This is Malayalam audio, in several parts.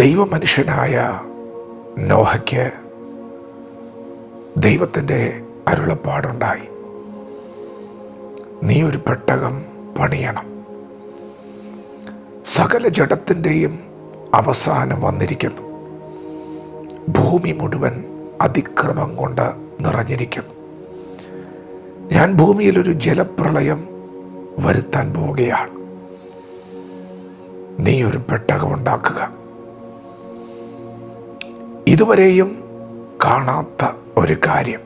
ദൈവമനുഷ്യനായ നോഹയ്ക്ക് ദൈവത്തിൻ്റെ അരുളപ്പാടുണ്ടായി. നീ ഒരു പെട്ടകം പണിയണം. സകല ജഡത്തിൻ്റെയും അവസാനം വന്നിരിക്കുന്നു. ഭൂമി മുഴുവൻ അതിക്രമം കൊണ്ട് നിറഞ്ഞിരിക്കുന്നു. ഞാൻ ഭൂമിയിൽ ഒരു ജലപ്രളയം വരുത്താൻ പോവുകയാണ്. നീ ഒരു പെട്ടകം ഉണ്ടാക്കുക. ഇതുവരെയും കാണാത്ത ഒരു കാര്യം,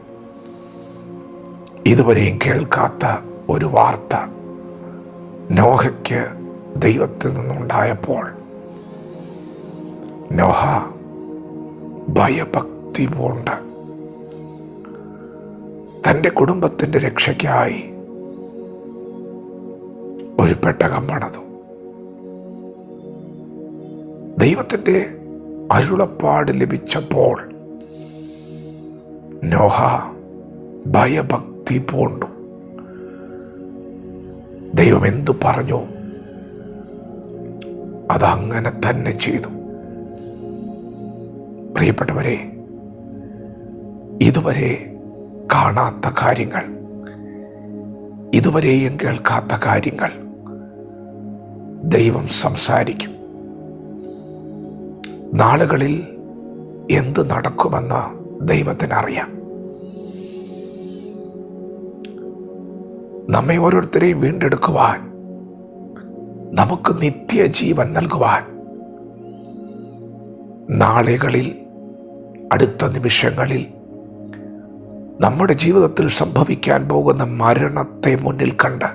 ഇതുവരെയും കേൾക്കാത്ത ഒരു വാർത്ത നോഹയ്ക്ക് ദൈവത്തിൽ നിന്നുണ്ടായപ്പോൾ നോഹ ഭയഭക്തി പൂണ്ട് തൻ്റെ കുടുംബത്തിൻ്റെ രക്ഷയ്ക്കായി ഒരു പെട്ടകം പണിതു. ദൈവത്തിൻ്റെ അരുളപ്പാട് ലഭിച്ചപ്പോൾ നോഹ ഭയഭക്തി പൂണ്ടു. ദൈവം എന്തു പറഞ്ഞു അതങ്ങനെ തന്നെ ചെയ്തു. പ്രിയപ്പെട്ടവരെ, ഇതുവരെ കാണാത്ത കാര്യങ്ങൾ, ഇതുവരെയും കേൾക്കാത്ത കാര്യങ്ങൾ ദൈവം സംസാരിക്കും. നാളുകളിൽ എന്ത് നടക്കുമെന്ന് ദൈവത്തിനറിയാം. നമ്മെ ഓരോരുത്തരെയും വീണ്ടെടുക്കുവാൻ, നമുക്ക് നിത്യജീവൻ നൽകുവാൻ, നാളുകളിൽ, അടുത്ത നിമിഷങ്ങളിൽ നമ്മുടെ ജീവിതത്തിൽ സംഭവിക്കാൻ പോകുന്ന മരണത്തെ മുന്നിൽ കണ്ട്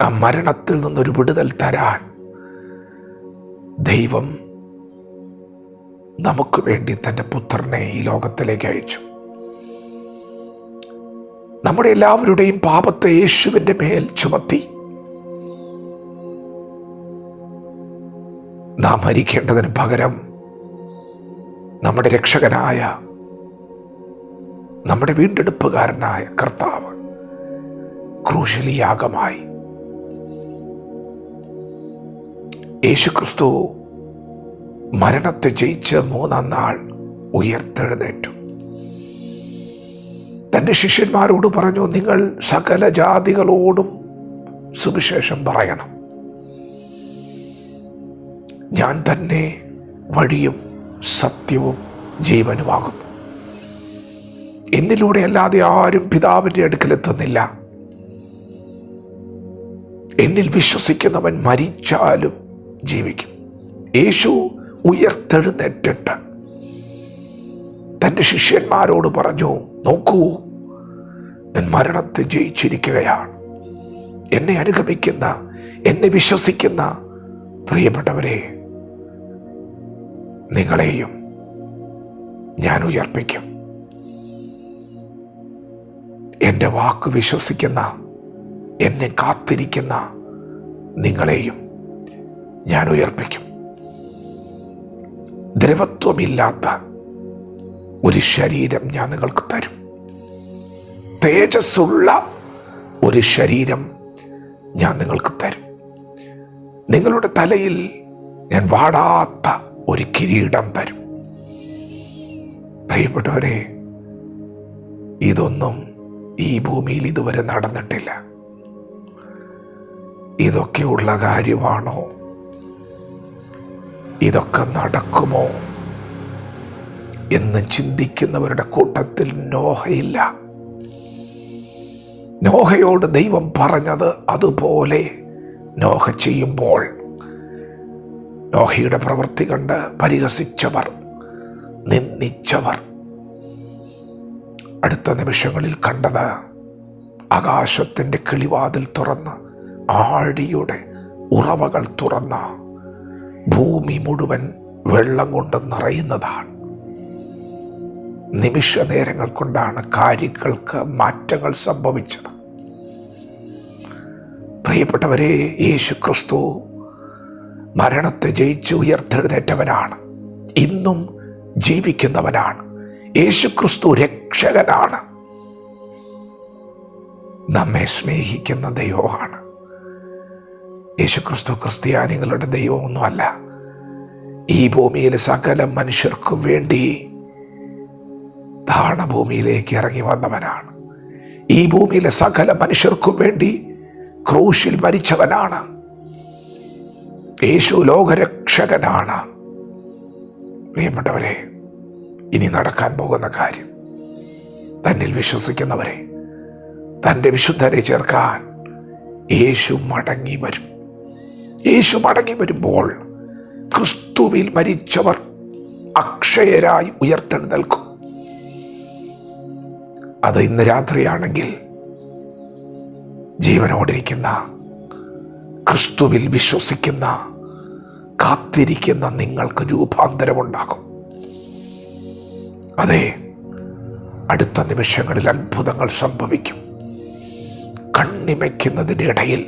ആ മരണത്തിൽ നിന്നൊരു വിടുതൽ തരാൻ ദൈവം നമുക്ക് വേണ്ടി തൻ്റെ പുത്രനെ ഈ ലോകത്തിലേക്ക് അയച്ചു. നമ്മുടെ എല്ലാവരുടെയും പാപത്തെ യേശുവിൻ്റെ മേൽ ചുമത്തി നാം മരിക്കേണ്ടതിന് പകരം നമ്മുടെ രക്ഷകനായ, നമ്മുടെ വീണ്ടെടുപ്പുകാരനായ കർത്താവ് ക്രൂശിൽ യാഗമായി. യേശുക്രിസ്തു മരണത്തെ ജയിച്ച് മൂന്നാം നാൾ ഉയർത്തെഴുന്നേറ്റു. തൻ്റെ ശിഷ്യന്മാരോട് പറഞ്ഞു, നിങ്ങൾ സകല ജാതികളോടും സുവിശേഷം പറയണം. ഞാൻ തന്നെ വഴിയും സത്യവും ജീവനുമാകുന്നു. എന്നിലൂടെ അല്ലാതെ ആരും പിതാവിൻ്റെ അടുക്കലെത്തുന്നില്ല. എന്നിൽ വിശ്വസിക്കുന്നവൻ മരിച്ചാലും ജീവിക്കും. യേശു ഉയർത്തെഴുന്നേറ്റിട്ട് തൻ്റെ ശിഷ്യന്മാരോട് പറഞ്ഞു, നോക്കൂ, ഞാൻ മരണത്തെ ജയിച്ചിരിക്കുകയാണ്. എന്നെ അനുഗമിക്കുന്ന, എന്നെ വിശ്വസിക്കുന്ന പ്രിയപ്പെട്ടവരെ, നിങ്ങളെയും ഞാൻ ഉയർപ്പിക്കും. എൻ്റെ വാക്ക് വിശ്വസിക്കുന്ന, എന്നെ കാത്തിരിക്കുന്ന നിങ്ങളെയും ഞാൻ ഉയർപ്പിക്കും. ദ്രവത്വമില്ലാത്ത ഒരു ശരീരം ഞാൻ നിങ്ങൾക്ക് തരും. തേജസ്സുള്ള ഒരു ശരീരം ഞാൻ നിങ്ങൾക്ക് തരും. നിങ്ങളുടെ തലയിൽ ഞാൻ വാടാത്ത ഒരു കിരീടം തരും. പ്രിയപ്പെട്ടവരെ, ഇതൊന്നും ഈ ഭൂമിയിൽ ഇതുവരെ നടന്നിട്ടില്ല. ഇതൊക്കെയുള്ള കാര്യമാണോ? ഇതൊക്കെ നടക്കുമോ എന്ന് ചിന്തിക്കുന്നവരുടെ കൂട്ടത്തിൽ നോഹയില്ല. നോഹയോട് ദൈവം പറഞ്ഞത് അതുപോലെ നോഹ ചെയ്യുമ്പോൾ നോഹയുടെ പ്രവൃത്തി കണ്ട് പരിഹസിച്ചവർ, നിന്ദിച്ചവർ അടുത്ത നിമിഷങ്ങളിൽ കണ്ടത് ആകാശത്തിൻ്റെ കിളിവാതിൽ തുറന്ന്, ആഴിയുടെ ഉറവകൾ തുറന്ന ഭൂമി മുഴുവൻ വെള്ളം കൊണ്ട് നിറയുന്നതാണ്. നിമിഷ നേരങ്ങൾ കൊണ്ടാണ് കാര്യങ്ങൾക്ക് മാറ്റങ്ങൾ സംഭവിച്ചത്. പ്രിയപ്പെട്ടവരെ, യേശു ക്രിസ്തു മരണത്തെ ജയിച്ച് ഉയർത്തെഴുന്നേറ്റവനാണ്. ഇന്നും ജീവിക്കുന്നവനാണ്. യേശു ക്രിസ്തു രക്ഷകനാണ്. നമ്മെ സ്നേഹിക്കുന്ന ദൈവമാണ്. യേശു ക്രിസ്തു ക്രിസ്ത്യാനികളുടെ ദൈവമൊന്നുമല്ല. ഈ ഭൂമിയിലെ സകല മനുഷ്യർക്കും വേണ്ടി താണഭൂമിയിലേക്ക് ഇറങ്ങി വന്നവനാണ്. ഈ ഭൂമിയിലെ സകല മനുഷ്യർക്കും വേണ്ടി ക്രൂശിൽ മരിച്ചവനാണ്. യേശു ലോകരക്ഷകനാണ്. പ്രിയപ്പെട്ടവരെ, ഇനി നടക്കാൻ പോകുന്ന കാര്യം, തന്നിൽ വിശ്വസിക്കുന്നവരെ, തൻ്റെ വിശുദ്ധരെ ചേർക്കാൻ യേശു മടങ്ങി വരും. യേശു മടങ്ങി വരുമ്പോൾ ക്രിസ്തുവിൽ മരിച്ചവർ അക്ഷയരായി ഉയർത്തെഴുന്നേൽക്കും. അത് ഇന്ന് രാത്രിയാണെങ്കിൽ ജീവനോടിരിക്കുന്ന, ക്രിസ്തുവിൽ വിശ്വസിക്കുന്ന, കാത്തിരിക്കുന്ന നിങ്ങൾക്ക് രൂപാന്തരമുണ്ടാകും. അതെ, അടുത്ത നിമിഷങ്ങളിൽ അത്ഭുതങ്ങൾ സംഭവിക്കും. കണ്ണിമയ്ക്കുന്നതിനിടയിൽ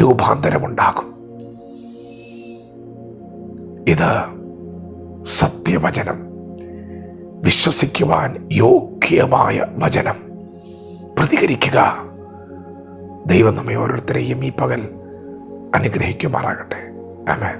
രൂപാന്തരമുണ്ടാകും. ഇത് സത്യവചനം, വിശ്വസിക്കുവാൻ യോഗ്യമായ വചനം. പ്രതികരിക്കുക. ദൈവം നമ്മെ ഓരോരുത്തരെയും ഈ പകൽ അനുഗ്രഹിക്കുമാറാകട്ടെ. ആമേൻ.